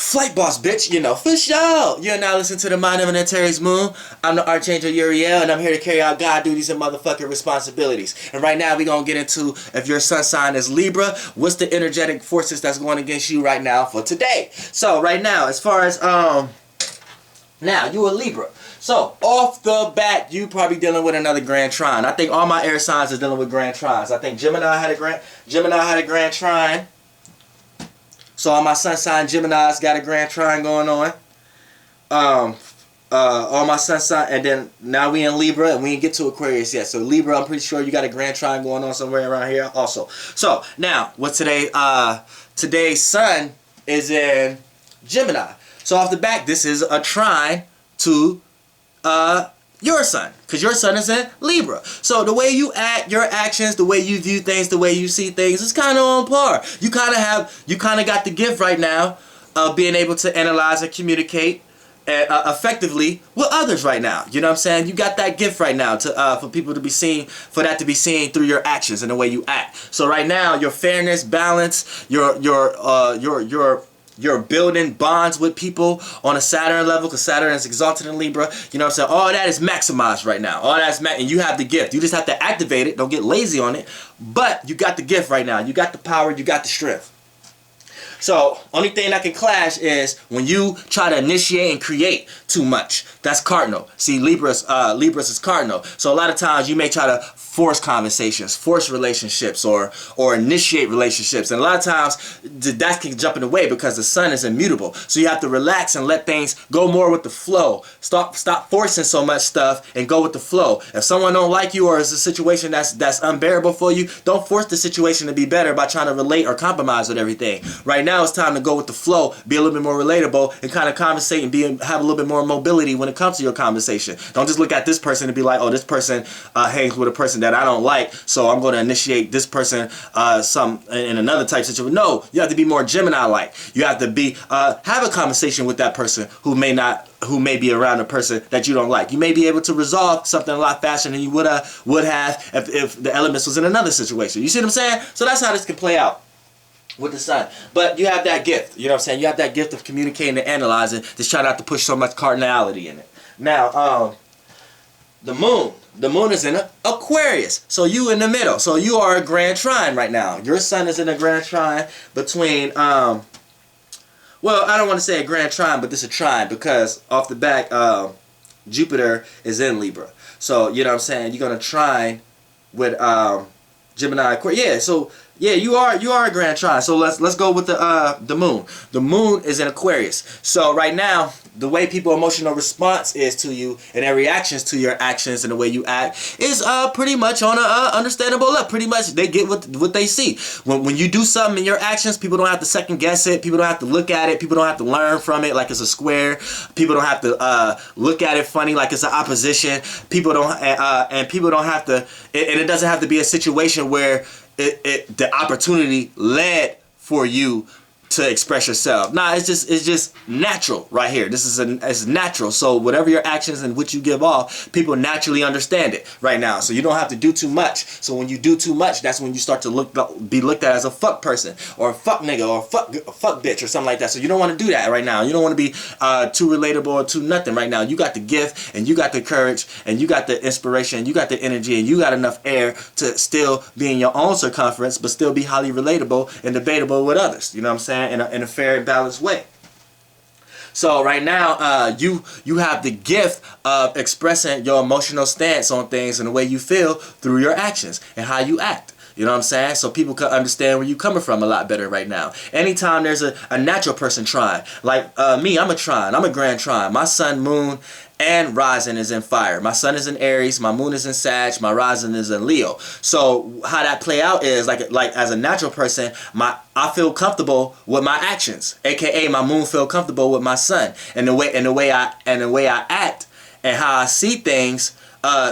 Flight boss, bitch, you know, for sure. You're now listening to the Mind of an Antares Moon. I'm the Archangel Uriel, and I'm here to carry out God duties and motherfucking responsibilities. And right now, we're going to get into, if your sun sign is Libra, what's the energetic forces that's going against you right now for today. So, right now, as far as, now, you a Libra. So, off the bat, you probably dealing with another Grand Trine. I think all my air signs are dealing with Grand Trines. I think Gemini had a Grand Trine. So all my sun sign Gemini's got a Grand Trine going on. All my sun sign, and then now we in Libra, and we didn't get to Aquarius yet. So Libra, I'm pretty sure you got a Grand Trine going on somewhere around here also. So now, what's today? Today's sun is in Gemini. So off the back, this is a trine to your sun, because your sun is in Libra. So the way you act, your actions, the way you view things, the way you see things is kind of on par. You kind of got the gift right now of being able to analyze and communicate effectively with others right now. You know what I'm saying? You got that gift right now to for people to be seen, for that to be seen through your actions and the way you act. So right now, your fairness, balance, you're building bonds with people on a Saturn level, because Saturn is exalted in Libra. You know what I'm saying? All that is maximized right now. All that's and you have the gift. You just have to activate it. Don't get lazy on it. But you got the gift right now. You got the power. You got the strength. So, only thing that can clash is when you try to initiate and create too much. That's cardinal. See, Libras is cardinal. So a lot of times you may try to force conversations, force relationships, or initiate relationships. And a lot of times that can jump in the way because the sun is immutable. So you have to relax and let things go more with the flow. Stop forcing so much stuff and go with the flow. If someone don't like you, or is a situation that's unbearable for you, don't force the situation to be better by trying to relate or compromise with everything. Right now it's time to go with the flow, be a little bit more relatable, and kind of conversate and have a little bit more mobility when it comes to your conversation. Don't just look at this person and be like, oh, this person hangs with a person that I don't like, so I'm going to initiate this person in another type situation. No, you have to be more Gemini-like. You have to be have a conversation with that person who may be around a person that you don't like. You may be able to resolve something a lot faster than you would have if the elements was in another situation. You see what I'm saying? So that's how this can play out with the sun. But you have that gift. You know what I'm saying? You have that gift of communicating and analyzing. Just try not to push so much cardinality in it. Now, the moon. The moon is in Aquarius. So you in the middle. So you are a Grand Trine right now. Your sun is in a Grand Trine between, well, I don't want to say a Grand Trine, but this is a trine because off the back, Jupiter is in Libra. So, you know what I'm saying? You're going to trine with Gemini, Aquarius. Yeah, so yeah, you are a Grand Trine. So let's go with the moon. The moon is in Aquarius. So right now, the way people emotional response is to you and their reactions to your actions and the way you act is pretty much on a understandable level. Pretty much they get what they see. When you do something in your actions, people don't have to second guess it. People don't have to look at it. People don't have to learn from it like it's a square. People don't have to look at it funny like it's an opposition. People don't and people don't have to. And it doesn't have to be a situation where the opportunity led for you to express yourself. Nah, it's just natural right here. It's natural. So whatever your actions and what you give off, people naturally understand it right now. So you don't have to do too much. So when you do too much, that's when you start to be looked at as a fuck person or a fuck nigga or a fuck bitch or something like that. So you don't want to do that right now. You don't want to be too relatable or too nothing right now. You got the gift and you got the courage and you got the inspiration and you got the energy and you got enough air to still be in your own circumference but still be highly relatable and debatable with others. You know what I'm saying? In a fair and balanced way. So right now, you have the gift of expressing your emotional stance on things and the way you feel through your actions and how you act. You know what I'm saying? So people can understand where you're coming from a lot better right now. Anytime there's a natural person trine, like me, I'm a trine. I'm a Grand Trine. My sun, moon, and rising is in fire. My sun is in Aries, my moon is in Sag, my rising is in Leo. So how that play out is like as a natural person, I feel comfortable with my actions, aka my moon feel comfortable with my sun, and the way I act and how I see things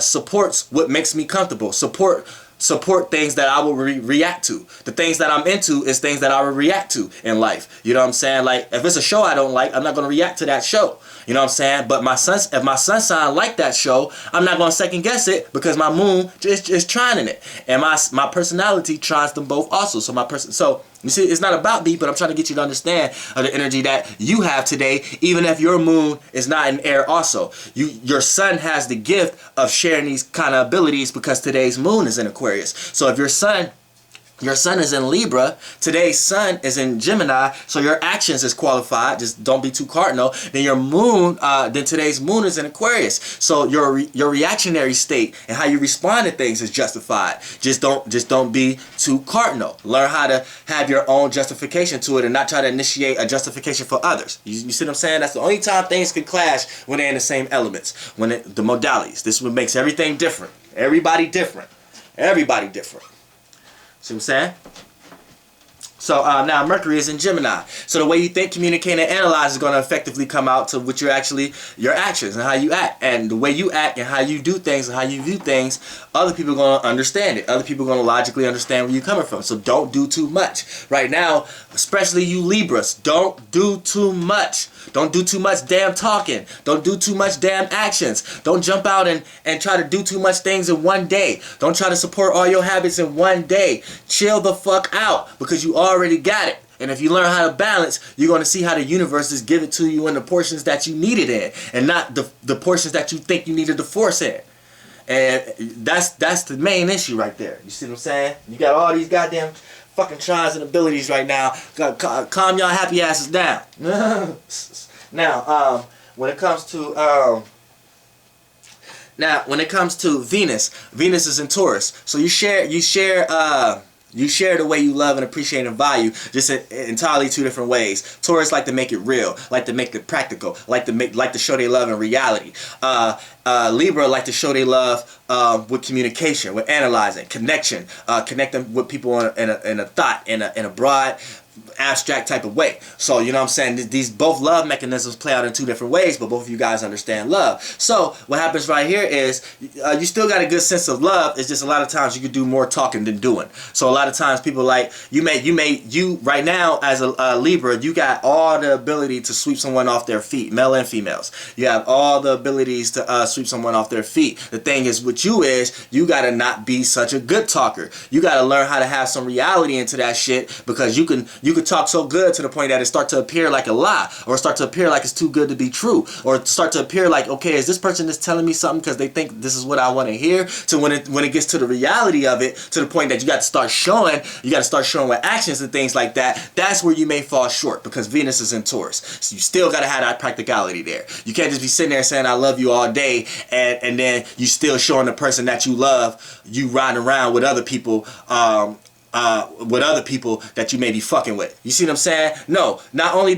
supports what makes me comfortable. Support things that I will react to. The things that I'm into is things that I will react to in life. You know what I'm saying? Like if it's a show I don't like, I'm not going to react to that show. You know what I'm saying? But if my sun sign like that show, I'm not going to second guess it because my moon is trying in it. And my personality tries them both also. So You see, it's not about me, but I'm trying to get you to understand the energy that you have today, even if your moon is not in air also. Your sun has the gift of sharing these kind of abilities because today's moon is in Aquarius. So if your sun is in Libra, today's sun is in Gemini, so your actions is qualified, just don't be too cardinal. Then your moon, then today's moon is in Aquarius, so your reactionary state and how you respond to things is justified. Just don't be too cardinal. Learn how to have your own justification to it and not try to initiate a justification for others. You see what I'm saying? That's the only time things can clash, when they're in the same elements, the modalities. This is what makes everything different. Everybody different. Everybody different. See what I'm saying? So now Mercury is in Gemini. So the way you think, communicate, and analyze is going to effectively come out to what your actions and how you act. And the way you act and how you do things and how you view things, other people are going to understand it. Other people are going to logically understand where you're coming from. So don't do too much. Right now, especially you Libras, don't do too much. Don't do too much damn talking. Don't do too much damn actions. Don't jump out and try to do too much things in one day. Don't try to support all your habits in one day. Chill the fuck out, because you already got it. And if you learn how to balance, you're going to see how the universe is give it to you in the portions that you need it in, and not the portions that you think you needed to force in. And that's the main issue right there. You see what I'm saying? You got all these goddamn fucking trines and abilities right now. Calm y'all happy asses down. Now, when it comes to Venus is in Taurus. So you share the way you love and appreciate and value, just in entirely two different ways. Taurus like to make it real, like to make it practical, like to show they love in reality. Libra like to show they love with communication, with analyzing, connection, connecting with people in a thought, in a broad, abstract type of way. So you know what I'm saying, these both love mechanisms play out in two different ways, but both of you guys understand love. So what happens right here is you still got a good sense of love. It's just a lot of times you could do more talking than doing. So a lot of times people like you right now as a Libra, you got all the ability to sweep someone off their feet, male and females. You have all the abilities to sweep someone off their feet. The thing is with you is you gotta not be such a good talker. You gotta learn how to have some reality into that shit, because you could talk so good to the point that it start to appear like a lie, or start to appear like it's too good to be true, or start to appear like, okay, is this person just telling me something because they think this is what I want to hear, to when it gets to the reality of it, to the point that you got to start showing with actions and things like that. That's where you may fall short, because Venus is in Taurus. So you still got to have that practicality there. You can't just be sitting there saying I love you all day, and then you still showing the person that you love, you riding around with other people, that you may be fucking with. You see what I'm saying? No, not only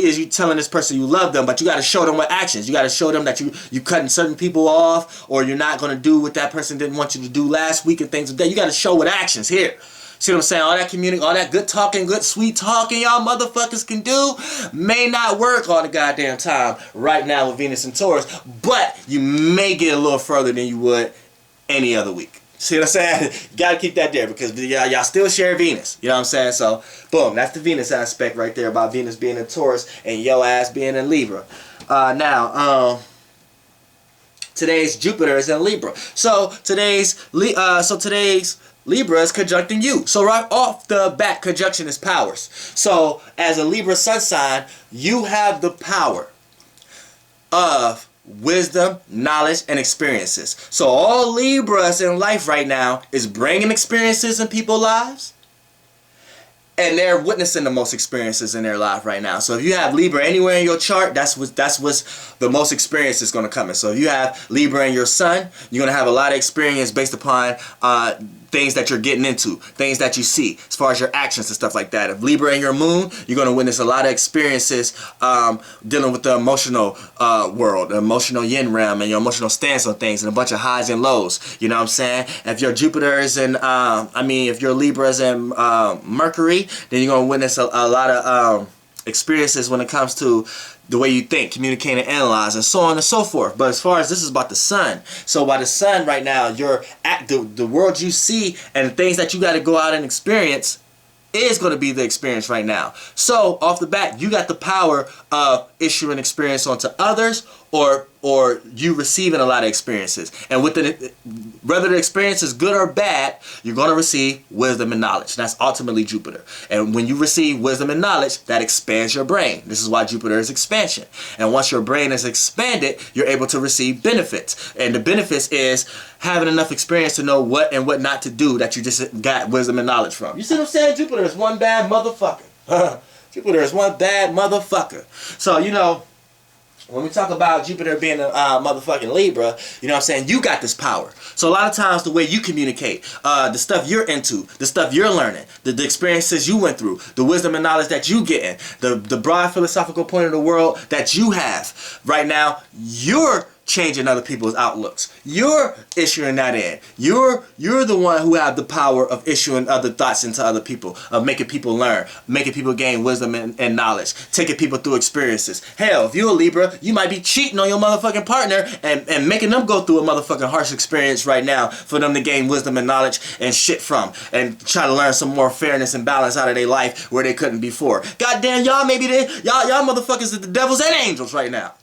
is you telling this person you love them, but you got to show them with actions. You got to show them that you cutting certain people off, or you're not going to do what that person didn't want you to do last week and things like that. You got to show with actions here. See what I'm saying? All that all that good talking, good sweet talking y'all motherfuckers can do may not work all the goddamn time right now with Venus and Taurus, but you may get a little further than you would any other week. See what I'm saying? You gotta keep that there, because y'all still share Venus. You know what I'm saying? So, boom, that's the Venus aspect right there, about Venus being in Taurus and yo ass being in Libra. Now, today's Jupiter is in Libra. So today's Libra is conjuncting you. So right off the bat, conjunction is powers. So as a Libra sun sign, you have the power of wisdom, knowledge, and experiences. So all Libras in life right now is bringing experiences in people's lives, and they're witnessing the most experiences in their life right now. So if you have Libra anywhere in your chart, that's what's the most experience is going to come in. So if you have Libra in your sun, you're going to have a lot of experience based upon things that you're getting into, things that you see, as far as your actions and stuff like that. If Libra in your moon, you're going to witness a lot of experiences dealing with the emotional world, the emotional yin realm, and your emotional stance on things, and a bunch of highs and lows. You know what I'm saying? If your Jupiter is in, if your Libra is in Mercury, then you're going to witness a lot of experiences when it comes to the way you think, communicate, and analyze, and so on and so forth. But as far as this is about the sun, so by the sun right now, the world you see and the things that you got to go out and experience is going to be the experience right now. So off the bat, you got the power of issuing experience onto others, or or you receiving a lot of experiences. And whether the experience is good or bad, you're going to receive wisdom and knowledge. That's ultimately Jupiter. And when you receive wisdom and knowledge, that expands your brain. This is why Jupiter is expansion. And once your brain is expanded, you're able to receive benefits. And the benefits is having enough experience to know what and what not to do that you just got wisdom and knowledge from. You see what I'm saying? Jupiter is one bad motherfucker. Jupiter is one bad motherfucker. So, you know, when we talk about Jupiter being a motherfucking Libra, you know what I'm saying, you got this power. So a lot of times the way you communicate, the stuff you're into, the stuff you're learning, the experiences you went through, the wisdom and knowledge that you getting, the broad philosophical point of the world that you have right now, you're changing other people's outlooks. You're issuing that in. You're the one who have the power of issuing other thoughts into other people, of making people learn, making people gain wisdom and knowledge, taking people through experiences. Hell, if you're a Libra, you might be cheating on your motherfucking partner and making them go through a motherfucking harsh experience right now for them to gain wisdom and knowledge and shit from, and try to learn some more fairness and balance out of their life where they couldn't before. Goddamn, y'all y'all motherfuckers are the devils and angels right now.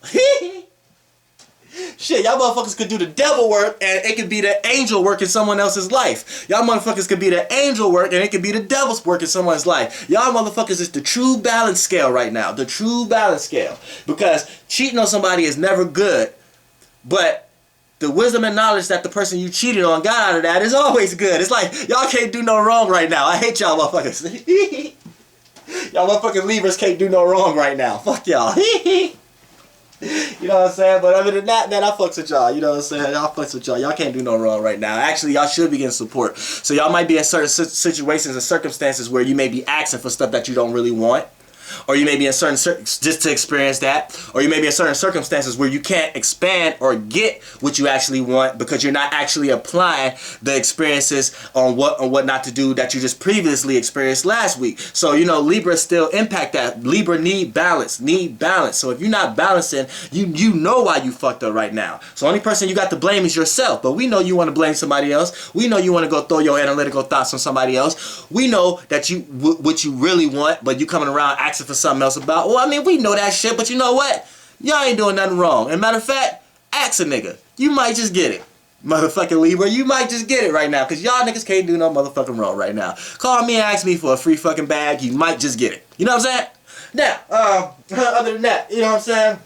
Shit, y'all motherfuckers could do the devil work and it could be the angel work in someone else's life. Y'all motherfuckers could be the angel work and it could be the devil's work in someone's life. Y'all motherfuckers is the true balance scale right now. The true balance scale. Because cheating on somebody is never good. But the wisdom and knowledge that the person you cheated on got out of that is always good. It's like, y'all can't do no wrong right now. I hate y'all motherfuckers. Y'all motherfucking Libras can't do no wrong right now. Fuck y'all. You know what I'm saying? But other than that, man, I fucks with y'all. You know what I'm saying? Y'all fucks with y'all. Y'all can't do no wrong right now. Actually, y'all should be getting support. So y'all might be in certain situations and circumstances where you may be asking for stuff that you don't really want. Or you may be in certain just to experience that. Or you may be in certain circumstances where you can't expand or get what you actually want because you're not actually applying the experiences on what not to do that you just previously experienced last week. So, you know, Libra still impact that. Libra need balance. So if you're not balancing, you know why you fucked up right now. So only person you got to blame is yourself. But we know you want to blame somebody else. We know you want to go throw your analytical thoughts on somebody else. We know that what you really want, but you coming around asking for something else about. Well, I mean, we know that shit, but you know what? Y'all ain't doing nothing wrong. And matter of fact, ask a nigga. You might just get it. Motherfucking Libra, you might just get it right now. Because y'all niggas can't do no motherfucking wrong right now. Call me and ask me for a free fucking bag. You might just get it. You know what I'm saying? Now, other than that, you know what I'm saying?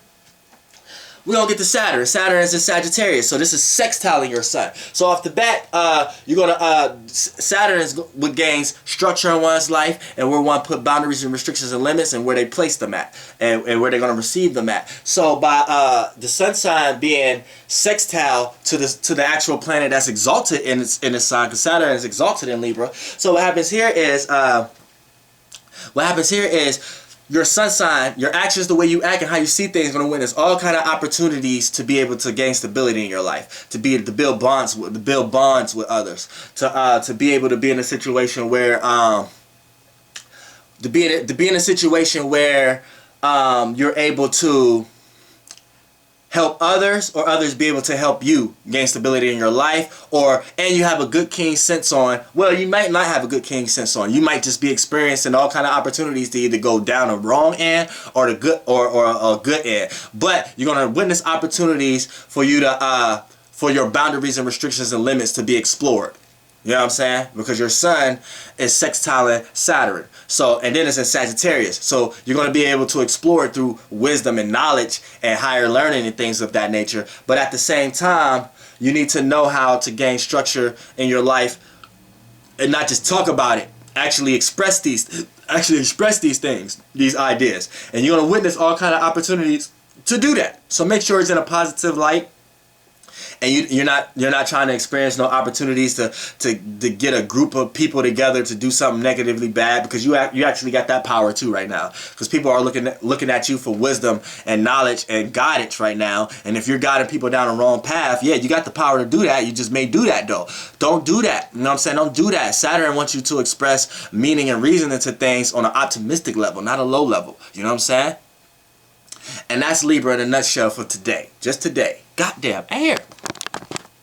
We're going to get to Saturn. Saturn is in Sagittarius. So this is sextiling your sun. So off the bat, you're going to, Saturn is what gains structure in one's life and where one put boundaries and restrictions and limits and where they place them at and where they're going to receive them at. So by the sun sign being sextile to the actual planet that's exalted in its sign, because Saturn is exalted in Libra. So what happens here is, your sun sign, your actions, the way you act and how you see things, is going to witness all kind of opportunities to be able to gain stability in your life, to build bonds with others, to be able to be in a situation where you're able to help others, or others be able to help you gain stability in your life, and you have a good king sense on. Well, you might not have a good king sense on. You might just be experiencing all kind of opportunities to either go down a wrong end or the good or a good end. But you're gonna witness opportunities for you to for your boundaries and restrictions and limits to be explored. You know what I'm saying? Because your sun is sextiling Saturn. So, and then it's in Sagittarius. So you're going to be able to explore it through wisdom and knowledge and higher learning and things of that nature. But at the same time, you need to know how to gain structure in your life and not just talk about it. Actually express these things, these ideas. And you're going to witness all kind of opportunities to do that. So make sure it's in a positive light. And you're not trying to experience no opportunities to get a group of people together to do something negatively bad, because you actually got that power too right now, because people are looking at you for wisdom and knowledge and guidance right now. And if you're guiding people down the wrong path, yeah, you got the power to do that. You just may do that though. Don't do that. You know what I'm saying? Don't do that. Saturn wants you to express meaning and reason into things on an optimistic level, not a low level. You know what I'm saying? And that's Libra in a nutshell for today. Just today. Goddamn air.